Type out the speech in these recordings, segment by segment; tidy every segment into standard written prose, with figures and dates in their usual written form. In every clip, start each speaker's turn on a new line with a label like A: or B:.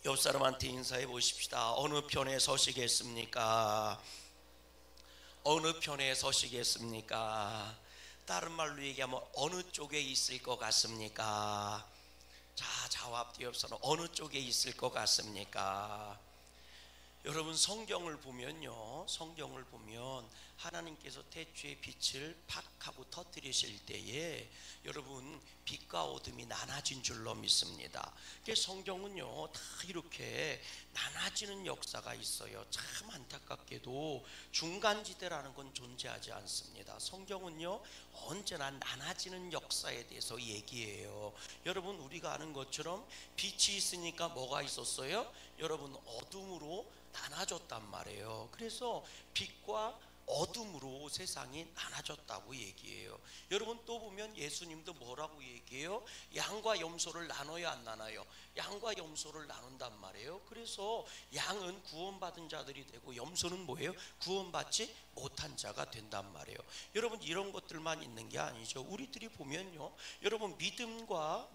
A: 옆 사람한테 인사해 보십시다. 어느 편에 서시겠습니까? 어느 편에 서시겠습니까? 다른 말로 얘기하면 어느 쪽에 있을 것 같습니까? 자, 좌우 앞뒤 옆서는 어느 쪽에 있을 것 같습니까? 여러분, 성경을 보면요, 성경을 보면 하나님께서 태초에 빛을 팍 하고 터뜨리실 때에 여러분 빛과 어둠이 나눠진 줄로 믿습니다. 성경은요 다 이렇게 나눠지는 역사가 있어요. 참 안타깝게도 중간지대라는 건 존재하지 않습니다. 성경은요 언제나 나눠지는 역사에 대해서 얘기해요. 여러분, 우리가 아는 것처럼 빛이 있으니까 뭐가 있었어요? 여러분, 어둠으로 나눠졌단 말이에요. 그래서 빛과 어둠으로 세상이 나눠졌다고 얘기해요. 여러분, 또 보면 예수님도 뭐라고 얘기해요? 양과 염소를 나눠야 안 나눠요? 양과 염소를 나눈단 말이에요. 그래서 양은 구원받은 자들이 되고 염소는 뭐예요? 구원받지 못한 자가 된단 말이에요. 여러분, 이런 것들만 있는 게 아니죠. 우리들이 보면요, 여러분 믿음과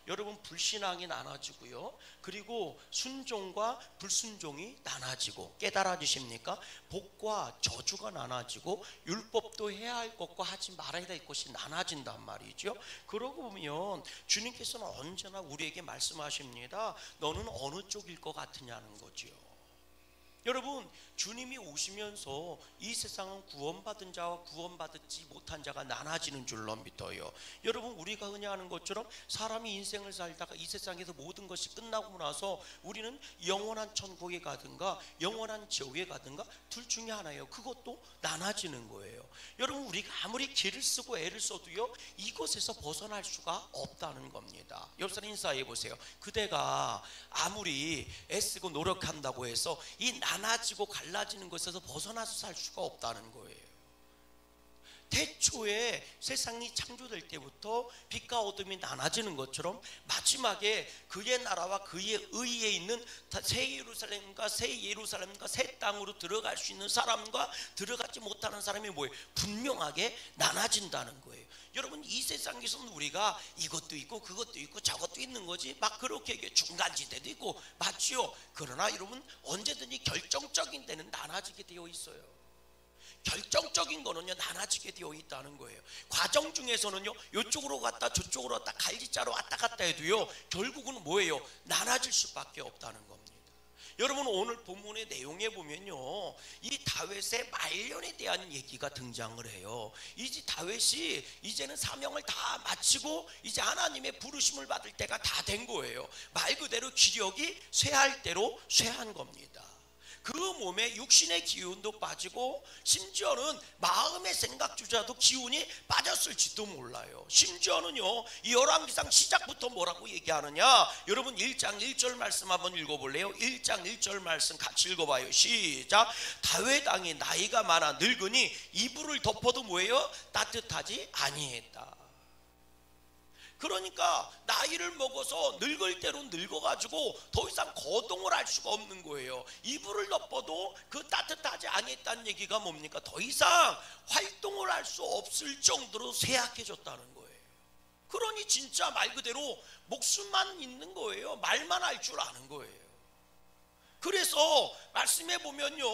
A: 여러분 불신앙이 나눠지고요, 그리고 순종과 불순종이 나눠지고, 깨달아지십니까? 복과 저주가 나눠지고, 율법도 해야 할 것과 하지 말아야 될 것이 나눠진단 말이죠. 그러고 보면 주님께서는 언제나 우리에게 말씀하십니다. 너는 어느 쪽일 것 같으냐는 거죠. 여러분, 주님이 오시면서 이 세상은 구원받은 자와 구원받지 못한 자가 나눠지는 줄로 믿어요. 여러분, 우리가 흔히 하는 것처럼 사람이 인생을 살다가 이 세상에서 모든 것이 끝나고 나서 우리는 영원한 천국에 가든가 영원한 지옥에 가든가 둘 중에 하나예요. 그것도 나눠지는 거예요. 여러분, 우리가 아무리 길을 쓰고 애를 써도요 이것에서 벗어날 수가 없다는 겁니다. 옆 사람 인사해 보세요. 그대가 아무리 애쓰고 노력한다고 해서 이 나눠지고 갈라지는 것에서 벗어나서 살 수가 없다는 거예요. 태초에 세상이 창조될 때부터 빛과 어둠이 나눠지는 것처럼 마지막에 그의 나라와 그의 의에 있는 새 예루살렘과 새 땅으로 들어갈 수 있는 사람과 들어가지 못하는 사람이 뭐예요? 분명하게 나눠진다는 거예요. 여러분, 이 세상에서는 우리가 이것도 있고 그것도 있고 저것도 있는 거지, 막 그렇게 중간지대도 있고 맞지요? 그러나 여러분, 언제든지 결정적인 데는 나눠지게 되어 있어요. 결정적인 거는요 나눠지게 되어 있다는 거예요. 과정 중에서는요 이쪽으로 갔다 저쪽으로 갔다 갈지자로 왔다 갔다 해도요 결국은 뭐예요? 나눠질 수밖에 없다는 겁니다. 여러분, 오늘 본문의 내용에 보면요 이 다윗의 말년에 대한 얘기가 등장을 해요. 이제 다윗이 이제는 사명을 다 마치고 이제 하나님의 부르심을 받을 때가 다 된 거예요. 말 그대로 기력이 쇠할 대로 쇠한 겁니다. 그 몸에 육신의 기운도 빠지고 심지어는 마음의 생각조차도 기운이 빠졌을지도 몰라요. 심지어는요 이 열왕기상 시작부터 뭐라고 얘기하느냐, 여러분 1장 1절 말씀 한번 읽어볼래요? 1장 1절 말씀 같이 읽어봐요. 시작. 다윗 왕이 나이가 많아 늙으니 이불을 덮어도 뭐예요? 따뜻하지 아니했다. 그러니까 나이를 먹어서 늙을 대로 늙어가지고 더 이상 거동을 할 수가 없는 거예요. 이불을 덮어도 그 따뜻하지 아니했다는 얘기가 뭡니까? 더 이상 활동을 할 수 없을 정도로 쇠약해졌다는 거예요. 그러니 진짜 말 그대로 목숨만 있는 거예요. 말만 할 줄 아는 거예요. 그래서 말씀해 보면요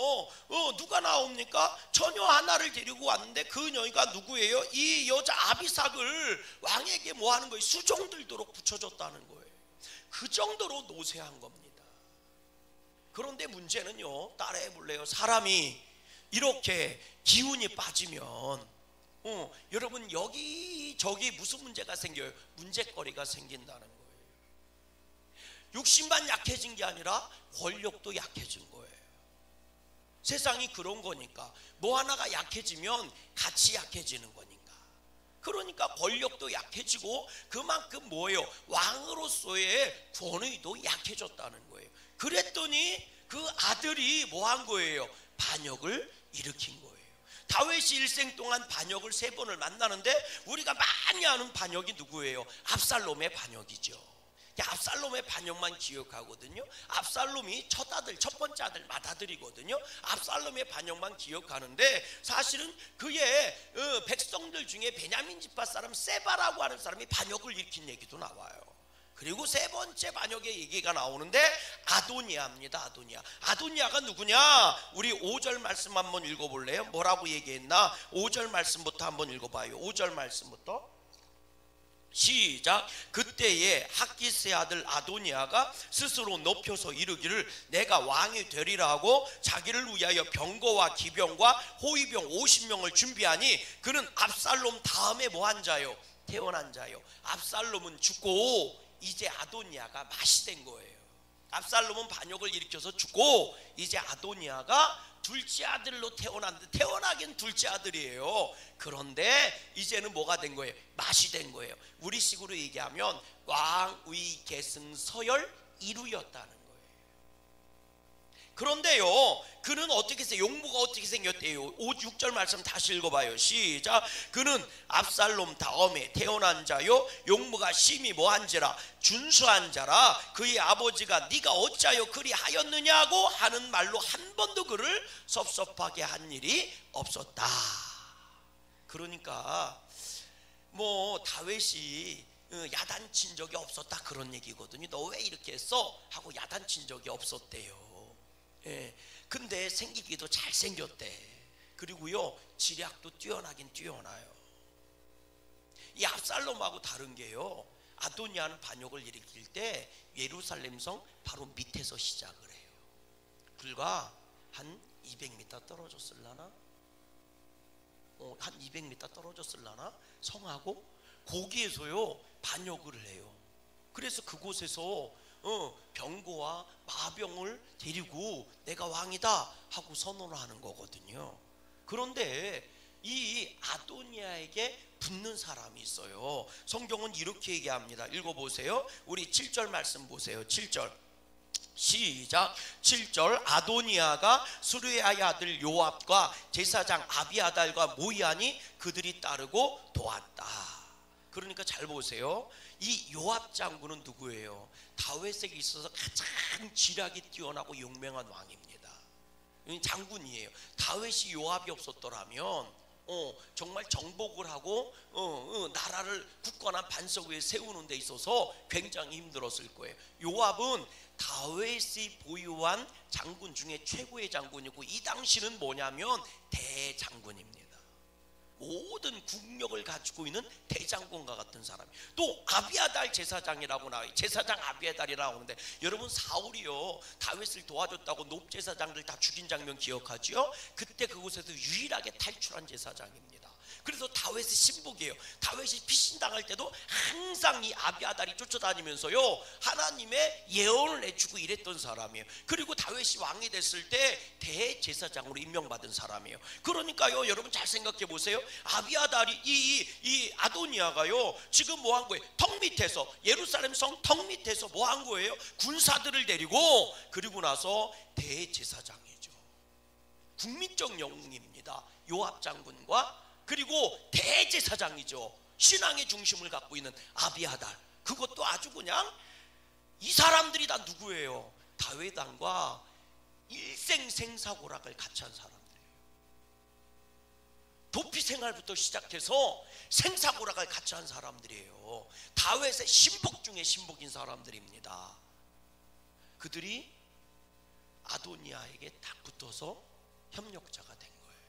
A: 누가 나옵니까? 처녀 하나를 데리고 왔는데 그 여인가 누구예요? 이 여자 아비삭을 왕에게 뭐 하는 거예요? 수종 들도록 붙여줬다는 거예요. 그 정도로 노쇠한 겁니다. 그런데 문제는요, 따라해 볼래요? 사람이 이렇게 기운이 빠지면 여러분 여기저기 무슨 문제가 생겨요? 문제거리가 생긴다는 거예요. 육신만 약해진 게 아니라 권력도 약해진 거예요. 세상이 그런 거니까 뭐 하나가 약해지면 같이 약해지는 거니까. 그러니까 권력도 약해지고 그만큼 뭐예요? 왕으로서의 권위도 약해졌다는 거예요. 그랬더니 그 아들이 뭐 한 거예요? 반역을 일으킨 거예요. 다윗이 일생 동안 반역을 3번을 만나는데 우리가 많이 아는 반역이 누구예요? 압살롬의 반역이죠. 압살롬의 반역만 기억하거든요. 압살롬이 첫 번째 아들 맏아들이거든요. 압살롬의 반역만 기억하는데 사실은 그의 백성들 중에 베냐민 지파 사람 세바라고 하는 사람이 반역을 일으킨 얘기도 나와요. 그리고 세 번째 반역의 얘기가 나오는데 아도니아입니다. 아도니아가 누구냐? 우리 5절 말씀 한번 읽어볼래요? 뭐라고 얘기했나? 5절 말씀부터 한번 읽어봐요. 5절 말씀부터 시작. 그때에 학기스의 아들 아도니아가 스스로 높여서 이르기를 내가 왕이 되리라 하고 자기를 위하여 병거와 기병과 호위병 50명을 준비하니 그는 압살롬 다음에 뭐한 자요? 태어난 자요. 압살롬은 죽고 이제 아도니아가 맛이 된 거예요. 압살롬은 반역을 일으켜서 죽고 이제 아도니아가 둘째 아들로 태어났는데, 태어나긴 둘째 아들이에요. 그런데 이제는 뭐가 된 거예요? 맛이 된 거예요. 우리식으로 얘기하면 왕위 계승 서열 1위였다는 거예요. 그런데요, 그는 어떻게 했어요? 용모가 어떻게 생겼대요? 6절 말씀 다시 읽어봐요. 시작. 그는 압살롬 다음에 태어난 자요, 용모가 심히 뭐한지라 준수한 자라. 그의 아버지가 네가 어찌하여 그리 하였느냐고 하는 말로 한 번도 그를 섭섭하게 한 일이 없었다. 그러니까 뭐 다윗이 야단친 적이 없었다 그런 얘기거든요. 너 왜 이렇게 했어? 하고 야단친 적이 없었대요. 예, 근데 생기기도 잘생겼대. 그리고요, 지략도 뛰어나긴 뛰어나요. 이 압살롬하고 다른 게요, 아도니아는 반역을 일으킬 때 예루살렘 성 바로 밑에서 시작을 해요. 불과 한 200m 떨어졌을라나? 한 200m 떨어졌을라나? 성하고 거기에서요 반역을 해요. 그래서 그곳에서 병거와 마병을 데리고 내가 왕이다 하고 선언을 하는 거거든요. 그런데 이 아도니아에게 붙는 사람이 있어요. 성경은 이렇게 얘기합니다. 읽어보세요. 우리 7절 말씀 보세요. 7절 시작. 7절. 아도니아가 수르야의 아들 요압과 제사장 아비아달과 모이하니 그들이 따르고 도왔다. 그러니까 잘 보세요. 이 요압 장군은 누구예요? 다윗에게 있어서 가장 지략이 뛰어나고 용맹한 왕입니다. 장군이에요. 다윗이 요압이 없었더라면 정말 정복을 하고 나라를 굳건한 반석 위에 세우는 데 있어서 굉장히 힘들었을 거예요. 요압은 다윗이 보유한 장군 중에 최고의 장군이고, 이 당시는 뭐냐면 대장군입니다. 모든 국력을 가지고 있는 대장군과 같은 사람이. 또 아비아달 제사장이라고 나와요. 제사장 아비아달이라고 하는데, 여러분 사울이요 다윗을 도와줬다고 높제사장들 다 죽인 장면 기억하죠? 그때 그곳에서 유일하게 탈출한 제사장입니다. 그래서 다윗의 신복이에요. 다윗이 피신당할 때도 항상 이 아비아달이 쫓아다니면서요 하나님의 예언을 내주고 이랬던 사람이에요. 그리고 다윗이 왕이 됐을 때 대제사장으로 임명받은 사람이에요. 그러니까요, 여러분 잘 생각해 보세요. 아비아달이 이 아도니아가요 지금 뭐 한 거예요? 턱 밑에서, 예루살렘 성 턱 밑에서 뭐 한 거예요? 군사들을 데리고, 그리고 나서 대제사장이죠. 국민적 영웅입니다. 요압 장군과 그리고 대제사장이죠. 신앙의 중심을 갖고 있는 아비아달. 그것도 아주 그냥 이 사람들이 다 누구예요? 다윗 왕과 일생 생사고락을 같이 한 사람들이에요. 도피 생활부터 시작해서 생사고락을 같이 한 사람들이에요. 다윗의 신복 중에 신복인 사람들입니다. 그들이 아도니아에게 딱 붙어서 협력자가 된 거예요.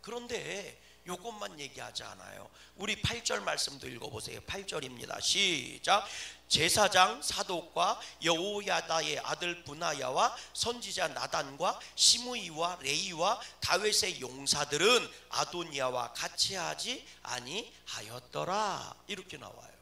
A: 그런데 요것만 얘기하지 않아요. 우리 8절 말씀도 읽어보세요. 8절입니다. 시작. 제사장 사독과 여호야다의 아들 브나야와 선지자 나단과 시므이와 레이와 다윗의 용사들은 아도니아와 같이 하지 아니하였더라. 이렇게 나와요.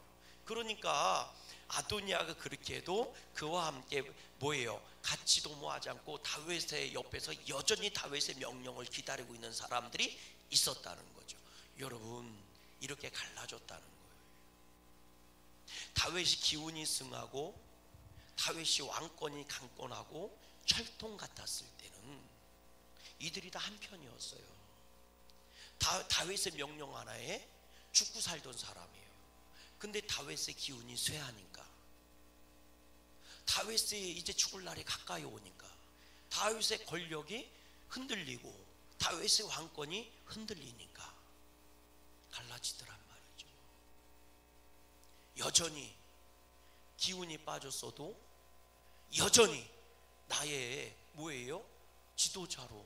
A: 그러니까 아도니아가 그렇게 해도 그와 함께 뭐예요? 같이 도모하지 않고 다윗의 옆에서 여전히 다윗의 명령을 기다리고 있는 사람들이 있었다는 거죠. 여러분, 이렇게 갈라졌다는 거예요. 다윗이 기운이 승하고 다윗이 왕권이 강권하고 철통 같았을 때는 이들이 다 한편이었어요. 다윗의 명령 하나에 죽고 살던 사람이에요. 근데 다윗의 기운이 쇠하니까, 다윗이 이제 죽을 날이 가까이 오니까 다윗의 권력이 흔들리고 다윗의 왕권이 흔들리니까 갈라지더란 말이죠. 여전히 기운이 빠졌어도 여전히 나의 뭐예요? 지도자로,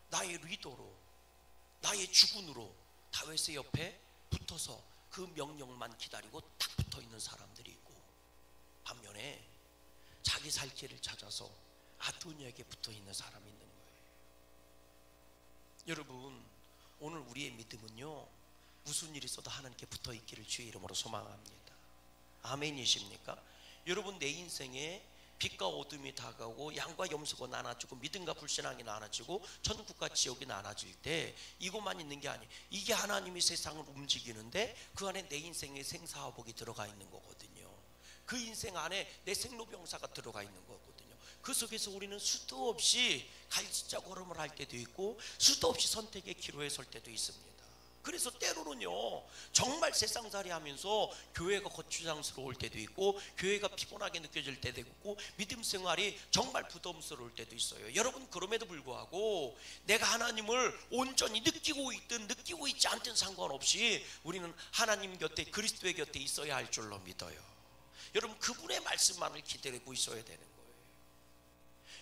A: 나의 리더로, 나의 주군으로 다윗의 옆에 붙어서 그 명령만 기다리고 딱 붙어 있는 사람들이 있고, 반면에 자기 살 길을 찾아서 아도니아에게 붙어 있는 사람이 있는 거예요. 여러분, 오늘 우리의 믿음은요, 무슨 일이 있어도 하나님께 붙어 있기를 주의 이름으로 소망합니다. 아멘이십니까? 여러분, 내 인생에 빛과 어둠이 다가오고 양과 염소가 나눠지고 믿음과 불신앙이 나눠지고 천국과 지옥이 나눠질 때 이것만 있는 게 아니에요. 이게 하나님이 세상을 움직이는데 그 안에 내 인생의 생사화복이 들어가 있는 거거든요. 그 인생 안에 내 생로병사가 들어가 있는 거거든요. 그 속에서 우리는 수도 없이 갈짓자 걸음을 할 때도 있고 수도 없이 선택의 기로에 설 때도 있습니다. 그래서 때로는요, 정말 세상살이 하면서 교회가 거추장스러울 때도 있고 교회가 피곤하게 느껴질 때도 있고 믿음 생활이 정말 부담스러울 때도 있어요. 여러분, 그럼에도 불구하고 내가 하나님을 온전히 느끼고 있든 느끼고 있지 않든 상관없이 우리는 하나님 곁에, 그리스도의 곁에 있어야 할 줄로 믿어요. 여러분, 그분의 말씀만을 기다리고 있어야 되는 거예요.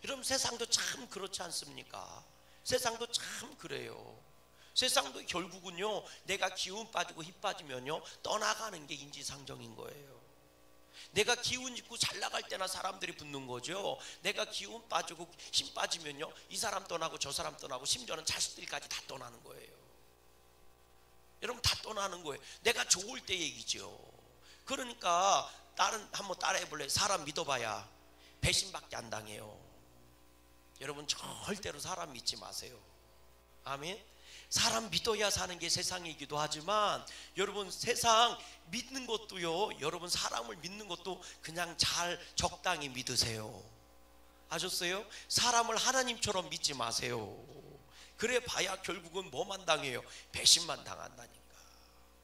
A: 여러분, 세상도 참 그렇지 않습니까? 세상도 참 그래요. 세상도 결국은요, 내가 기운 빠지고 힘 빠지면요 떠나가는 게 인지상정인 거예요. 내가 기운 있고 잘 나갈 때나 사람들이 붙는 거죠. 내가 기운 빠지고 힘 빠지면요 이 사람 떠나고 저 사람 떠나고 심지어는 자식들까지 다 떠나는 거예요. 여러분, 다 떠나는 거예요. 내가 좋을 때 얘기죠. 그러니까 한번 따라해 볼래요? 사람 믿어봐야 배신밖에 안 당해요. 여러분, 절대로 사람 믿지 마세요. 아멘. 사람 믿어야 사는 게 세상이기도 하지만 여러분, 세상 믿는 것도요, 여러분 사람을 믿는 것도 그냥 잘 적당히 믿으세요. 아셨어요? 사람을 하나님처럼 믿지 마세요. 그래 봐야 결국은 뭐만 당해요? 배신만 당한다니까.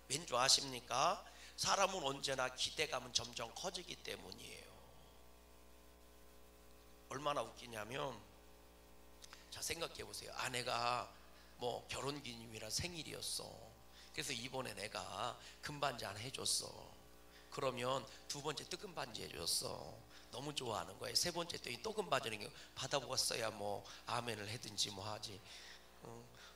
A: 왠지 아십니까? 사람은 언제나 기대감은 점점 커지기 때문이에요. 얼마나 웃기냐면, 자, 생각해 보세요. 아내가 뭐 결혼기념이라 생일이었어. 그래서 이번에 내가 금반지 하나 해줬어. 그러면 두 번째 또 금반지 해줬어. 너무 좋아하는 거예요. 세 번째 또 금반지는 받아보고 써야 뭐 아멘을 하든지 뭐 하지.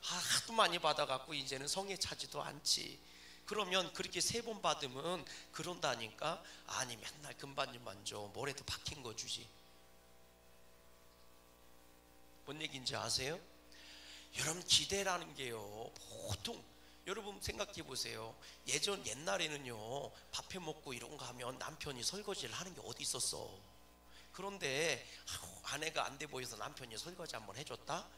A: 하도 많이 받아갖고 이제는 성에 차지도 않지. 그러면 그렇게 세 번 받으면 그런다니까. 아니, 맨날 금반지만 줘. 뭐래도 박힌 거 주지. 뭔 얘기인지 아세요? 여러분, 기대라는 게요, 보통 여러분 생각해 보세요. 옛날에는요 밥 해 먹고 이런 거 하면 남편이 설거지를 하는 게 어디 있었어. 그런데 아내가 안 돼 보여서 남편이 설거지 한번 해줬다?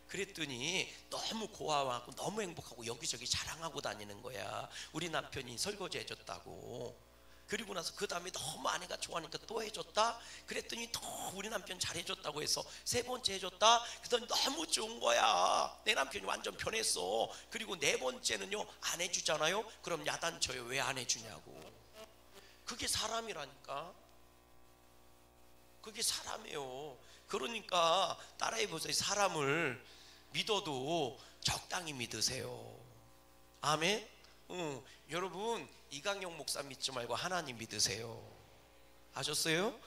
A: 그랬더니 너무 고마워하고 너무 행복하고 여기저기 자랑하고 다니는 거야. 우리 남편이 설거지 해줬다고. 그리고 나서 그 다음에 너무 아내가 좋아하니까 또 해줬다? 그랬더니 또 우리 남편 잘해줬다고 해서 세 번째 해줬다? 그랬더니 너무 좋은 거야. 내 남편이 완전 변했어. 그리고 네 번째는요 안 해주잖아요. 그럼 야단쳐요. 왜 안 해주냐고. 그게 사람이라니까. 그게 사람이에요. 그러니까 따라해보세요. 사람을 믿어도 적당히 믿으세요. 아멘. 여러분, 이강영 목사 믿지 말고 하나님 믿으세요. 아셨어요?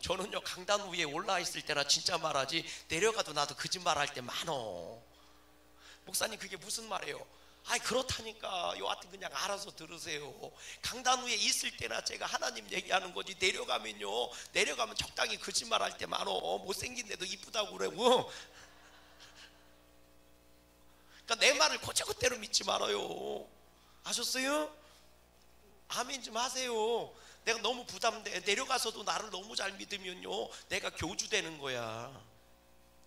A: 저는요 강단 위에 올라와 있을 때나 진짜 말하지, 내려가도 나도 거짓말 할 때 많어. 목사님, 그게 무슨 말이에요? 아이, 그렇다니까. 여하튼 그냥 알아서 들으세요. 강단 위에 있을 때나 제가 하나님 얘기하는 거지, 내려가면 적당히 거짓말 할 때 많어. 못생긴데도 이쁘다고 그러고. 그러니까 내 말을 고쳐그대로 믿지 말아요. 아셨어요? 아멘 좀 하세요. 내가 너무 부담돼. 내려가서도 나를 너무 잘 믿으면요 내가 교주되는 거야.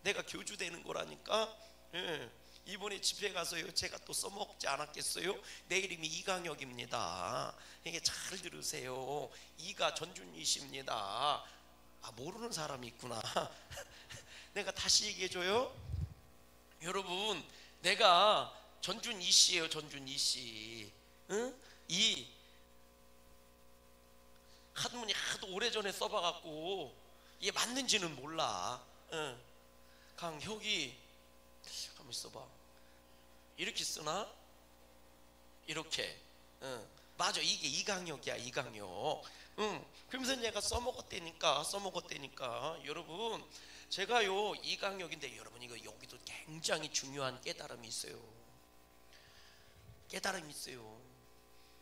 A: 내가 교주되는 거라니까. 예. 이번에 집회 가서요 제가 또 써먹지 않았겠어요? 내 이름이 이강혁입니다. 이게 잘 들으세요. 이가 전준이십니다. 아, 모르는 사람이 있구나. 내가 다시 얘기해줘요. 여러분, 내가 전준이 씨예요. 전준이 씨. 응? 이 한문이 하도 오래전에 써봐갖고 이게 맞는지는 몰라. 응. 강혁이 가만 있어봐. 이렇게 쓰나? 이렇게. 응. 맞아, 이게 이강역이야, 이강역. 그러면서 얘가 써먹었다니까. 여러분, 제가요 이강역인데, 여러분 이거 여기도 굉장히 중요한 깨달음이 있어요.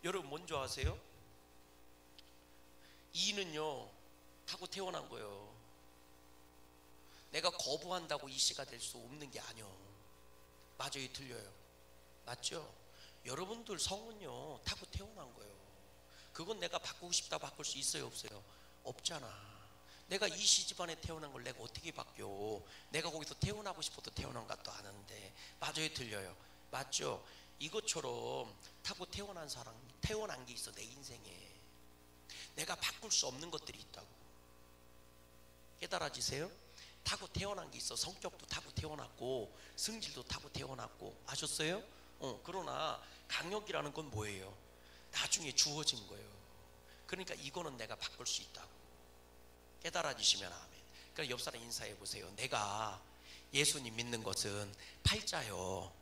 A: 여러분 뭔지 아세요? 이는요 타고 태어난 거예요. 내가 거부한다고 이 씨가 될 수 없는 게 아니요. 맞아요, 틀려요? 맞죠? 여러분들 성은요 타고 태어난 거예요. 그건 내가 바꾸고 싶다 바꿀 수 있어요, 없어요? 없잖아. 내가 이 씨 집안에 태어난 걸 내가 어떻게 바뀌어? 내가 거기서 태어나고 싶어도 태어난 것도 아는데. 맞아요, 틀려요? 맞죠? 이것처럼 타고 태어난 게 있어. 내 인생에 내가 바꿀 수 없는 것들이 있다고. 깨달아지세요? 타고 태어난 게 있어. 성격도 타고 태어났고 성질도 타고 태어났고. 아셨어요? 그러나 강력이라는 건 뭐예요? 나중에 주어진 거예요. 그러니까 이거는 내가 바꿀 수 있다고. 깨달아지시면 아멘. 그러니까 옆 사람 인사해 보세요. 내가 예수님 믿는 것은 팔자요.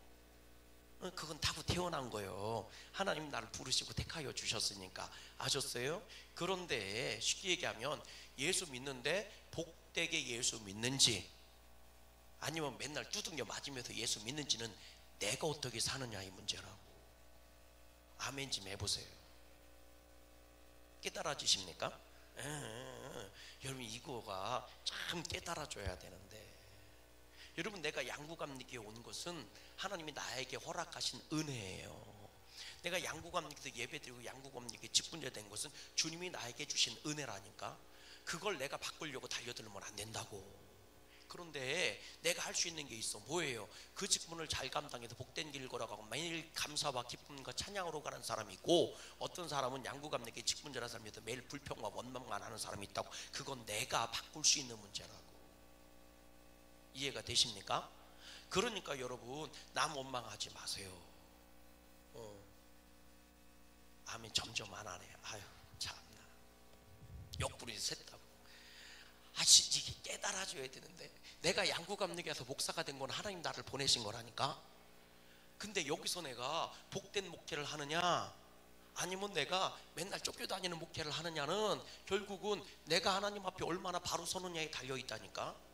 A: 그건 타고 태어난 거예요. 하나님 나를 부르시고 택하여 주셨으니까. 아셨어요? 그런데 쉽게 얘기하면 예수 믿는데 복되게 예수 믿는지 아니면 맨날 두둥겨 맞으면서 예수 믿는지는 내가 어떻게 사느냐의 문제라고. 아멘 좀 해보세요. 깨달아지십니까? 여러분 이거가 참 깨달아줘야 되는데, 여러분 내가 양구감리교에 온 것은 하나님이 나에게 허락하신 은혜예요. 내가 양구감리교에서 예배드리고 양구감리교에 직분자 된 것은 주님이 나에게 주신 은혜라니까. 그걸 내가 바꾸려고 달려들면 안 된다고. 그런데 내가 할 수 있는 게 있어. 뭐예요? 그 직분을 잘 감당해서 복된 길 걸어가고 매일 감사와 기쁨과 찬양으로 가는 사람이 있고, 어떤 사람은 양구감리교의 직분자라는 사람이 매일 불평과 원망만 하는 사람이 있다고. 그건 내가 바꿀 수 있는 문제라고. 이해가 되십니까? 그러니까 여러분 남 원망하지 마세요. 아멘. 점점 안 하네. 아유 참나, 옆구리 샜다고. 이게 깨달아줘야 되는데, 내가 양구감리교에서 목사가 된 건 하나님 나를 보내신 거라니까. 근데 여기서 내가 복된 목회를 하느냐 아니면 내가 맨날 쫓겨다니는 목회를 하느냐는 결국은 내가 하나님 앞에 얼마나 바로 서느냐에 달려있다니까.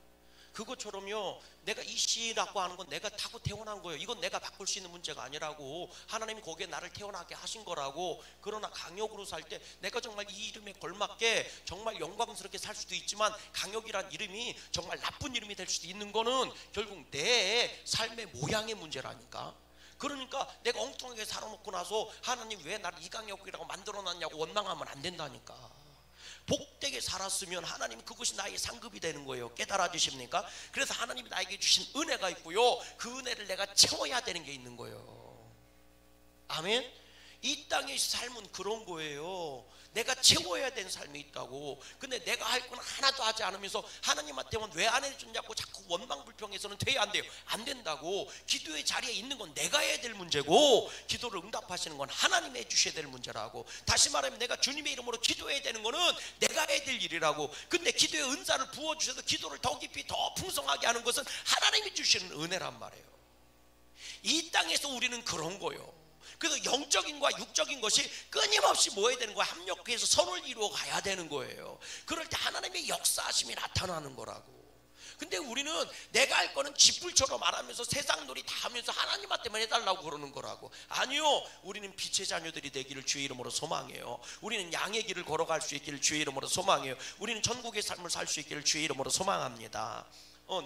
A: 그것처럼요, 내가 이 씨라고 하는 건 내가 타고 태어난 거예요. 이건 내가 바꿀 수 있는 문제가 아니라고. 하나님이 거기에 나를 태어나게 하신 거라고. 그러나 강역으로 살 때 내가 정말 이 이름에 걸맞게 정말 영광스럽게 살 수도 있지만, 강역이란 이름이 정말 나쁜 이름이 될 수도 있는 거는 결국 내 삶의 모양의 문제라니까. 그러니까 내가 엉뚱하게 살아먹고 나서 하나님 왜 나를 이강역이라고 만들어놨냐고 원망하면 안 된다니까. 복되게 살았으면 하나님 그것이 나의 상급이 되는 거예요. 깨달아지십니까? 그래서 하나님이 나에게 주신 은혜가 있고요, 그 은혜를 내가 채워야 되는 게 있는 거예요. 아멘. 이 땅의 삶은 그런 거예요. 내가 채워야 되는 삶이 있다고. 근데 내가 할 건 하나도 하지 않으면서 하나님한테만 왜 안 해줬냐고 자꾸 원망 불평해서는 돼야 안 돼요. 안 된다고. 기도의 자리에 있는 건 내가 해야 될 문제고, 기도를 응답하시는 건 하나님이 해주셔야 될 문제라고. 다시 말하면 내가 주님의 이름으로 기도해야 되는 거는 내가 해야 될 일이라고. 근데 기도의 은사를 부어주셔서 기도를 더 깊이 더 풍성하게 하는 것은 하나님이 주시는 은혜란 말이에요. 이 땅에서 우리는 그런 거예요. 그래서 영적인 것과 육적인 것이 끊임없이 뭐 해야 되는 거야? 합력해서 선을 이루어 가야 되는 거예요. 그럴 때 하나님의 역사하심이 나타나는 거라고. 근데 우리는 내가 할 거는 쥐뿔처럼 안 하면서 세상 놀이 다 하면서 하나님한테만 해달라고 그러는 거라고. 아니요, 우리는 빛의 자녀들이 되기를 주의 이름으로 소망해요. 우리는 양의 길을 걸어갈 수 있기를 주의 이름으로 소망해요. 우리는 전국의 삶을 살 수 있기를 주의 이름으로 소망합니다.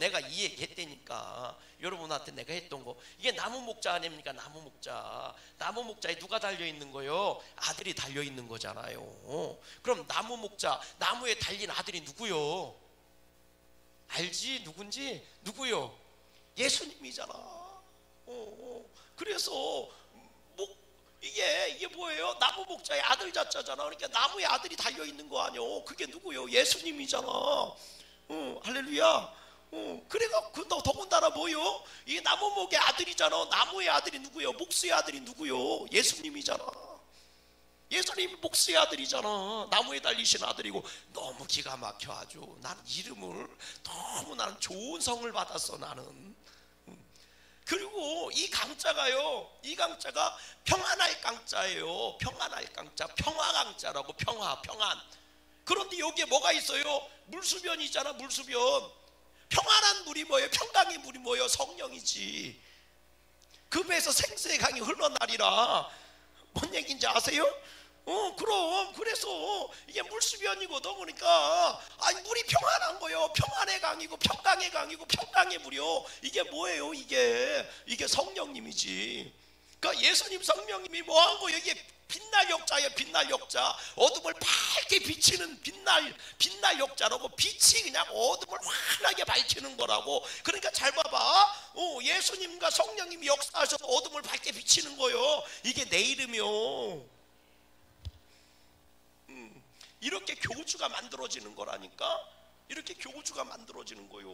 A: 내가 이 얘기 했다니까. 여러분한테 내가 했던 거, 이게 나무 목자 아닙니까? 나무 목자. 나무 목자에 누가 달려있는 거요? 아들이 달려있는 거잖아요. 그럼 나무 목자, 나무에 달린 아들이 누구요? 알지? 누군지? 누구요? 예수님이잖아. 그래서 이게 뭐예요? 나무 목자의 아들 자자잖아. 그러니까 나무에 아들이 달려있는 거 아니요? 그게 누구요? 예수님이잖아. 할렐루야. 그래가 더군다나 뭐요? 이 나무목의 아들이잖아. 나무의 아들이 누구요? 목수의 아들이 누구요? 예수님이잖아. 예수님이 목수의 아들이잖아. 나무에 달리신 아들이고. 너무 기가 막혀. 아주 나는 이름을 너무, 나는 좋은 성을 받았어. 나는 그리고 이 강자가요, 이 강자가 평안할 강자예요. 평안할 강자, 평화강자라고. 평안. 그런데 여기에 뭐가 있어요? 물수변이잖아. 물수변. 평안한 물이 뭐예요? 평강의 물이 뭐예요? 성령이지. 그 배에서 생수의 강이 흘러나리라. 뭔 얘기인지 아세요? 그럼 그래서 이게 물수변이거든. 그러니까 아니 물이 평안한 거요. 평안의 강이고 평강의 강이고 평강의 물이요. 이게 뭐예요? 이게 성령님이지. 그러니까 예수님 성령님이 뭐 한 거예요? 이게 빛날 역자예요. 빛날 역자. 어둠을 밝게 비치는 빛날 역자라고. 빛이 그냥 어둠을 환하게 밝히는 거라고. 그러니까 잘 봐봐. 예수님과 성령님이 역사하셔서 어둠을 밝게 비치는 거요. 이게 내 이름이요. 이렇게 교주가 만들어지는 거라니까. 이렇게 교주가 만들어지는 거요.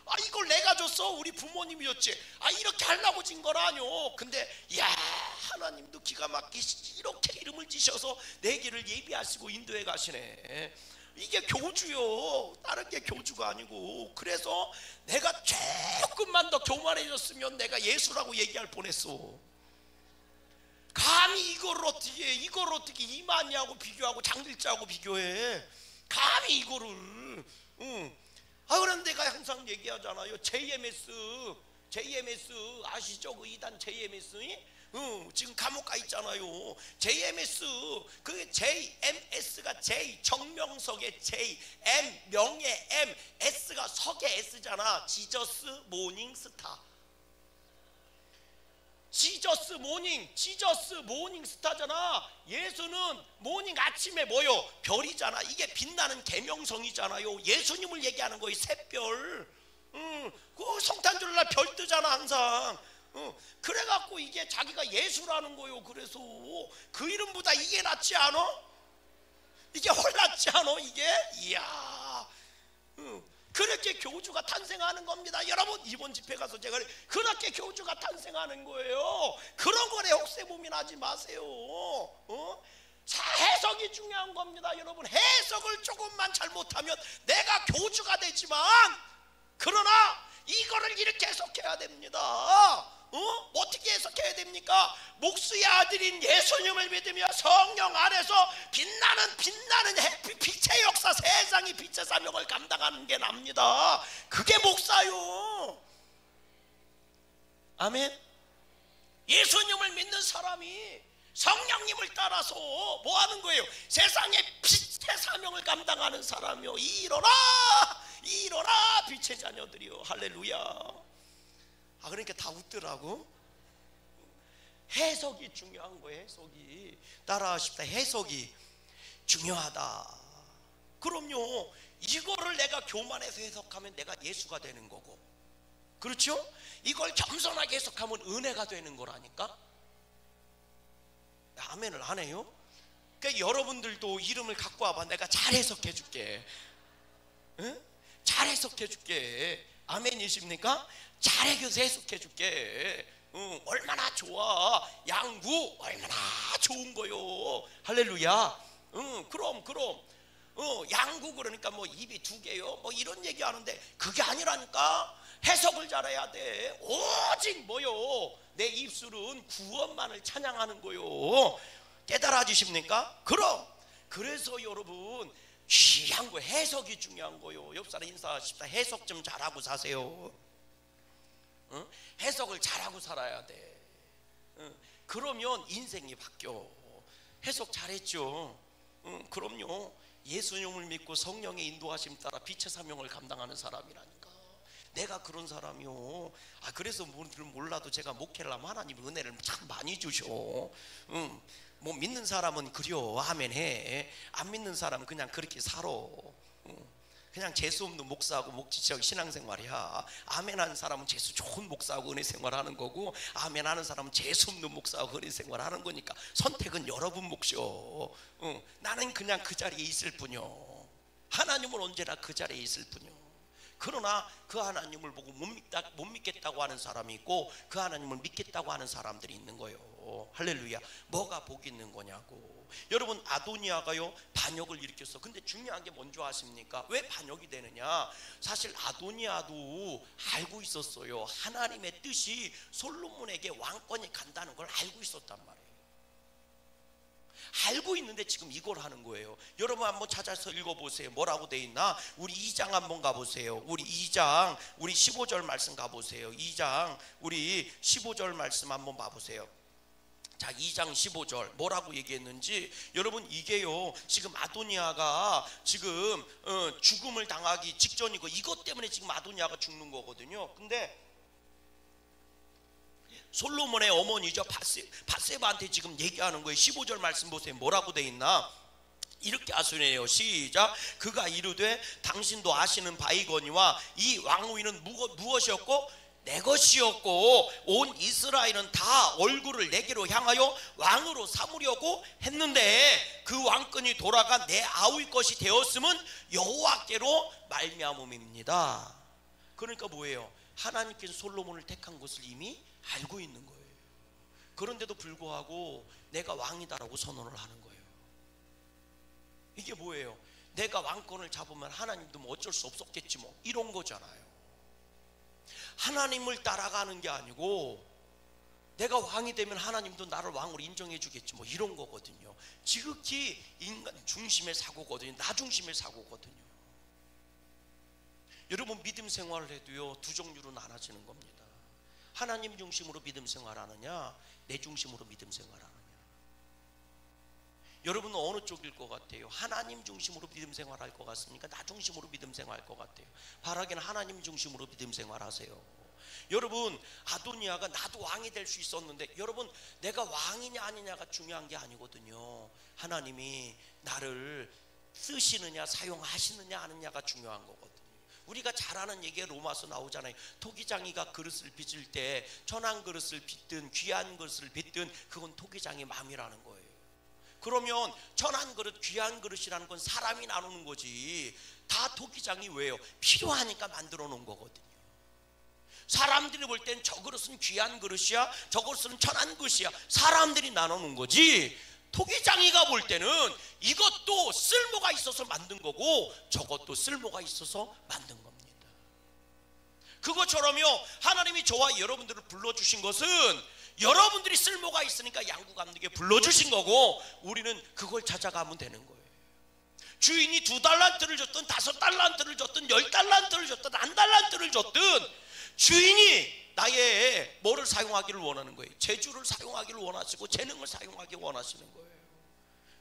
A: 아, 이걸 내가 줬어? 우리 부모님이 줬지. 아, 이렇게 하려고 진 거라뇨. 근데 야, 하나님도 기가 막히시 이렇게 이름을 지셔서 내 길을 예비하시고 인도해 가시네. 이게 교주요. 다른 게 교주가 아니고. 그래서 내가 조금만 더 교만해졌으면 내가 예수라고 얘기할 뻔했어. 감히 이걸 어떻게 이만희하고 비교하고 장길자하고 비교해? 감히 이거를. 그런데 내가 항상 얘기하잖아요. JMS 아시죠? 그 이단 JMS. 지금 감옥 가 있잖아요. JMS, 그 JMS가 J, 정명석의 J, M, 명예 M, S가 석의 S잖아. 지저스 모닝 스타. 지저스 모닝 스타잖아. 예수는 모닝 아침에 뭐요? 별이잖아. 이게 빛나는 계명성이잖아요. 예수님을 얘기하는 거예요. 샛별. 그 성탄절날 별 뜨잖아 항상. 그래갖고 이게 자기가 예수라는 거예요. 그래서 그 이름보다 이게 낫지 않아? 이게 훨 낫지 않아? 이게? 이야. 그렇게 교주가 탄생하는 겁니다. 여러분, 이번 집회 가서 제가 그렇게 교주가 탄생하는 거예요. 그런 거에 혹세무민하지 마세요. 해석이 중요한 겁니다. 여러분, 해석을 조금만 잘못하면 내가 교주가 되지만, 그러나 이거를 이렇게 해석해야 됩니다. 어떻게 해석해야 됩니까? 목수의 아들인 예수님을 믿으며 성령 안에서 빛나는 빛의 역사, 세상이 빛의 사명을 감당하는 게 납니다. 그게 목사요. 아멘. 예수님을 믿는 사람이 성령님을 따라서 뭐 하는 거예요? 세상의 빛의 사명을 감당하는 사람이요. 일어나 빛의 자녀들이요. 할렐루야. 그러니까 다 웃더라고. 해석이 중요한 거예요. 해석이. 따라하십시다. 해석이 중요하다. 그럼요. 이거를 내가 교만해서 해석하면 내가 예수가 되는 거고, 그렇죠? 이걸 겸손하게 해석하면 은혜가 되는 거라니까. 아멘을 안 해요? 그러니까 여러분들도 이름을 갖고 와봐. 내가 잘 해석해 줄게. 응? 잘 해석해 줄게. 아멘이십니까? 잘 해석해 줄게. 얼마나 좋아. 양구 얼마나 좋은 거요. 할렐루야. 그럼 양구 그러니까 뭐 입이 두 개요. 뭐 이런 얘기 하는데 그게 아니라니까. 해석을 잘해야 돼. 오직 뭐요? 내 입술은 구원만을 찬양하는 거요. 깨달아지십니까? 그래서 여러분, 귀한 거 해석이 중요한 거요. 옆 사람 인사하십시다. 해석 좀 잘하고 사세요. 해석을 잘하고 살아야 돼. 그러면 인생이 바뀌어. 해석 잘했죠? 그럼요. 예수님을 믿고 성령의 인도하심 따라 빛의 사명을 감당하는 사람이라니까. 내가 그런 사람이요. 그래서 몰라도 제가 목회를 하면 하나님 은혜를 참 많이 주셔. 뭐 믿는 사람은 그려 아멘 해. 안 믿는 사람은 그냥 그렇게 살아. 그냥 재수 없는 목사하고 목지적 신앙생활이야. 아멘 하는 사람은 재수 좋은 목사하고 은혜생활하는 거고, 아멘 하는 사람은 재수 없는 목사하고 은혜생활하는 거니까 선택은 여러분 몫이요. 나는 그냥 그 자리에 있을 뿐이요. 하나님은 언제나 그 자리에 있을 뿐이요. 그러나 그 하나님을 보고 못 믿겠다고 하는 사람이 있고 그 하나님을 믿겠다고 하는 사람들이 있는 거예요. 할렐루야. 뭐가 복이 있는 거냐고. 여러분, 아도니아가요 반역을 일으켰어. 근데 중요한 게 뭔지 아십니까? 왜 반역이 되느냐? 사실 아도니아도 알고 있었어요. 하나님의 뜻이 솔로몬에게 왕권이 간다는 걸 알고 있었단 말이에요. 알고 있는데 지금 이걸 하는 거예요. 여러분 한번 찾아서 읽어보세요. 뭐라고 돼 있나? 우리 2장 한번 가보세요. 우리 2장 우리 15절 말씀 가보세요. 2장 우리 15절 말씀 한번 봐보세요. 자, 2장 15절 뭐라고 얘기했는지. 여러분, 이게요 지금 아도니아가 지금 죽음을 당하기 직전이고 이것 때문에 지금 아도니아가 죽는 거거든요. 근데 솔로몬의 어머니죠 밧세바한테 지금 얘기하는 거예요. 15절 말씀 보세요. 뭐라고 돼 있나? 이렇게 하소연해요. 시작. 그가 이르되 당신도 아시는 바이거니와 이 왕위는 무엇이었고 내 것이었고 온 이스라엘은 다 얼굴을 내게로 향하여 왕으로 삼으려고 했는데 그 왕권이 돌아가 내 아우의 것이 되었음은 여호와께로 말미암음입니다. 그러니까 뭐예요? 하나님께서 솔로몬을 택한 것을 이미 알고 있는 거예요. 그런데도 불구하고 내가 왕이다라고 선언을 하는 거예요. 이게 뭐예요? 내가 왕권을 잡으면 하나님도 뭐 어쩔 수 없었겠지 뭐 이런 거잖아요. 하나님을 따라가는 게 아니고 내가 왕이 되면 하나님도 나를 왕으로 인정해 주겠지 뭐 이런 거거든요. 지극히 인간 중심의 사고거든요. 나 중심의 사고거든요. 여러분, 믿음 생활을 해도요 두 종류로 나눠지는 겁니다. 하나님 중심으로 믿음 생활하느냐, 내 중심으로 믿음 생활하느냐. 여러분은 어느 쪽일 것 같아요? 하나님 중심으로 믿음 생활할 것 같습니까? 나 중심으로 믿음 생활할 것 같아요? 바라기는 하나님 중심으로 믿음 생활하세요. 여러분, 아도니아가 나도 왕이 될 수 있었는데, 여러분, 내가 왕이냐 아니냐가 중요한 게 아니거든요. 하나님이 나를 쓰시느냐 사용하시느냐 아느냐가 중요한 거거든요. 우리가 잘 아는 얘기가 로마서 나오잖아요. 토기장이가 그릇을 빚을 때 천한 그릇을 빚든 귀한 그릇을 빚든 그건 토기장의 마음이라는 거예요. 그러면 천한 그릇 귀한 그릇이라는 건 사람이 나누는 거지. 다 토기장이 왜요? 필요하니까 만들어 놓은 거거든요. 사람들이 볼 땐 저 그릇은 귀한 그릇이야, 저 그릇은 천한 그릇이야, 사람들이 나눠 놓은 거지. 토기장이가 볼 때는 이것도 쓸모가 있어서 만든 거고 저것도 쓸모가 있어서 만든 겁니다. 그것처럼요 하나님이 저와 여러분들을 불러주신 것은 여러분들이 쓸모가 있으니까 양구감독에 불러주신 거고 우리는 그걸 찾아가면 되는 거예요. 주인이 2달란트를 줬든 5달란트를 줬든 10달란트를 줬든 1달란트를 줬든 주인이 나의 뭐를 사용하기를 원하는 거예요? 재주를 사용하기를 원하시고 재능을 사용하기 원하시는 거예요.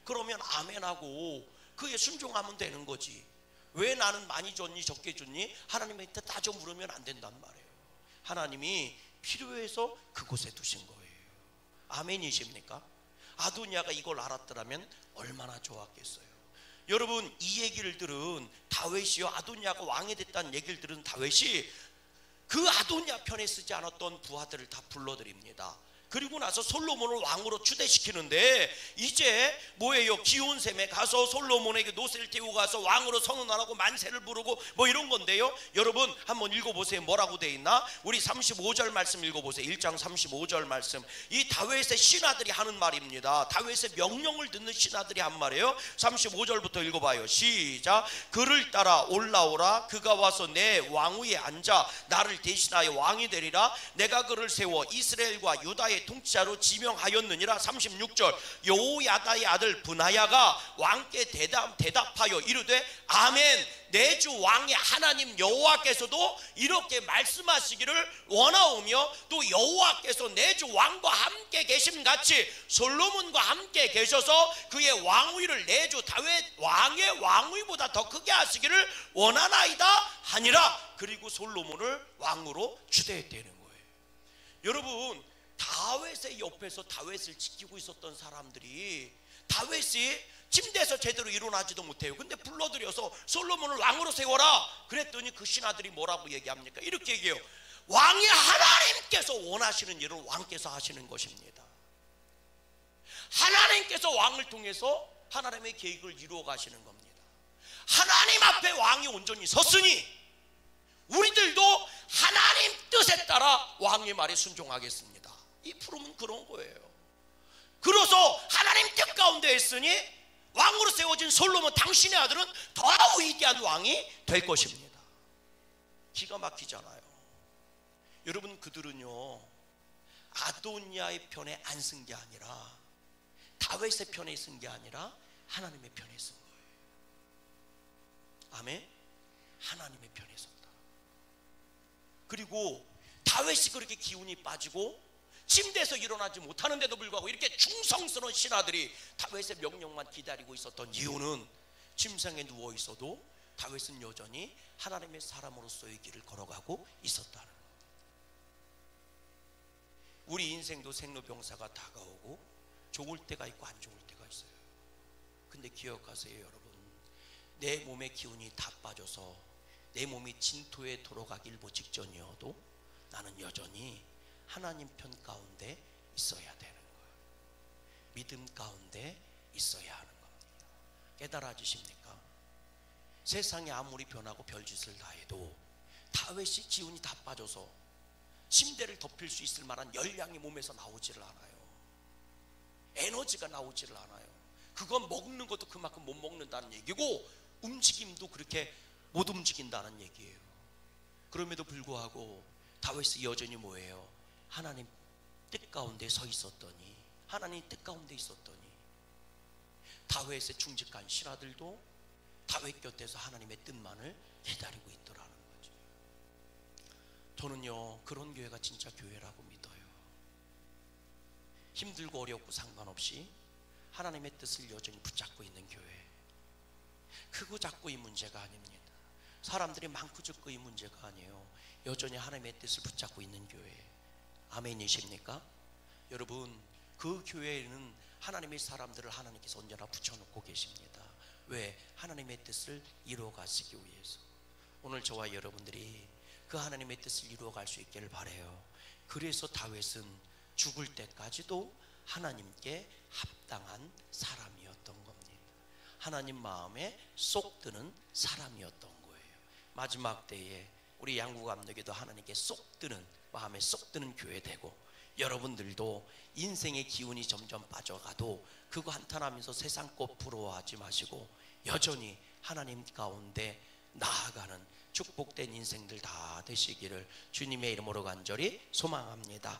A: 그러면 아멘하고 그에 순종하면 되는 거지. 왜 나는 많이 줬니 적게 줬니 하나님한테 따져 물으면 안 된단 말이에요. 하나님이 필요해서 그곳에 두신 거예요. 아멘이십니까? 아도니아가 이걸 알았더라면 얼마나 좋았겠어요. 여러분, 이 얘기를 들은 다윗이요, 아도니아가 왕이 됐다는 얘기를 들은 다윗이 그 아도니아 편에 쓰지 않았던 부하들을 다 불러드립니다. 그리고 나서 솔로몬을 왕으로 추대시키는데 이제 뭐예요? 기온샘에 가서 솔로몬에게 노새를 태우고 가서 왕으로 선언하고 만세를 부르고 뭐 이런 건데요. 여러분 한번 읽어보세요. 뭐라고 돼 있나? 우리 35절 말씀 읽어보세요. 1장 35절 말씀. 이 다윗의 신하들이 하는 말입니다. 다윗의 명령을 듣는 신하들이 한 말이에요. 35절부터 읽어봐요. 시작. 그를 따라 올라오라. 그가 와서 내 왕위에 앉아 나를 대신하여 왕이 되리라. 내가 그를 세워 이스라엘과 유다의 통치자로 지명하였느니라. 36절. 여호야다의 아들 브나야가 왕께 대답하여 이르되 아멘. 내 주 왕의 하나님 여호와께서도 이렇게 말씀하시기를 원하오며 또 여호와께서 내 주 왕과 함께 계심같이 솔로몬과 함께 계셔서 그의 왕위를 내 주 다윗 왕의 왕위보다 더 크게 하시기를 원하나이다 하니라. 그리고 솔로몬을 왕으로 추대했다는 거예요. 여러분, 다윗의 옆에서 다윗을 지키고 있었던 사람들이 다윗이 침대에서 제대로 일어나지도 못해요. 근데 불러들여서 솔로몬을 왕으로 세워라 그랬더니 그 신하들이 뭐라고 얘기합니까? 이렇게 얘기해요. 왕이 하나님께서 원하시는 일을 왕께서 하시는 것입니다. 하나님께서 왕을 통해서 하나님의 계획을 이루어 가시는 겁니다. 하나님 앞에 왕이 온전히 섰으니 우리들도 하나님 뜻에 따라 왕의 말에 순종하겠습니다. 이 푸름은 그런 거예요. 그래서 하나님 뜻 가운데 있으니 왕으로 세워진 솔로몬 당신의 아들은 더 위대한 왕이 될 것입니다. 기가 막히잖아요. 여러분, 그들은요 아도니아의 편에 안 쓴 게 아니라 다윗의 편에 쓴 게 아니라 하나님의 편에 쓴 거예요. 아멘. 하나님의 편에 섰다. 그리고 다윗이 그렇게 기운이 빠지고 침대에서 일어나지 못하는데도 불구하고 이렇게 충성스러운 신하들이 다윗의 명령만 기다리고 있었던 이유는 침상에 누워 있어도 다윗은 여전히 하나님의 사람으로서의 길을 걸어가고 있었다는 거예요. 우리 인생도 생로병사가 다가오고 좋을 때가 있고 안 좋을 때가 있어요. 근데 기억하세요, 여러분. 내 몸의 기운이 다 빠져서 내 몸이 진토에 돌아가길 직전이어도 나는 여전히 하나님 편 가운데 있어야 되는 거예요. 믿음 가운데 있어야 하는 겁니다. 깨달아지십니까? 세상이 아무리 변하고 별짓을 다 해도 다윗이 기운이 다 빠져서 침대를 덮일 수 있을 만한 열량이 몸에서 나오지를 않아요. 에너지가 나오지를 않아요. 그건 먹는 것도 그만큼 못 먹는다는 얘기고 움직임도 그렇게 못 움직인다는 얘기예요. 그럼에도 불구하고 다윗이 여전히 뭐예요? 하나님 뜻 가운데 서 있었더니, 하나님 뜻 가운데 있었더니 다윗의 충직한 신하들도 다윗 곁에서 하나님의 뜻만을 기다리고 있더라는 거죠. 저는요 그런 교회가 진짜 교회라고 믿어요. 힘들고 어렵고 상관없이 하나님의 뜻을 여전히 붙잡고 있는 교회. 크고 작고의 문제가 아닙니다. 사람들이 많고 적고의 문제가 아니에요. 여전히 하나님의 뜻을 붙잡고 있는 교회. 아멘이십니까? 여러분, 그 교회에는 하나님의 사람들을 하나님께서 언제나 붙여놓고 계십니다. 왜? 하나님의 뜻을 이루어가시기 위해서. 오늘 저와 여러분들이 그 하나님의 뜻을 이루어갈 수 있기를 바라요. 그래서 다윗은 죽을 때까지도 하나님께 합당한 사람이었던 겁니다. 하나님 마음에 쏙 드는 사람이었던 거예요. 마지막 때에 우리 양구감독에도 하나님께 쏙 드는, 마음에 쏙 드는 교회 되고, 여러분들도 인생의 기운이 점점 빠져가도 그거 한탄하면서 세상 것 부러워하지 마시고 여전히 하나님 가운데 나아가는 축복된 인생들 다 되시기를 주님의 이름으로 간절히 소망합니다.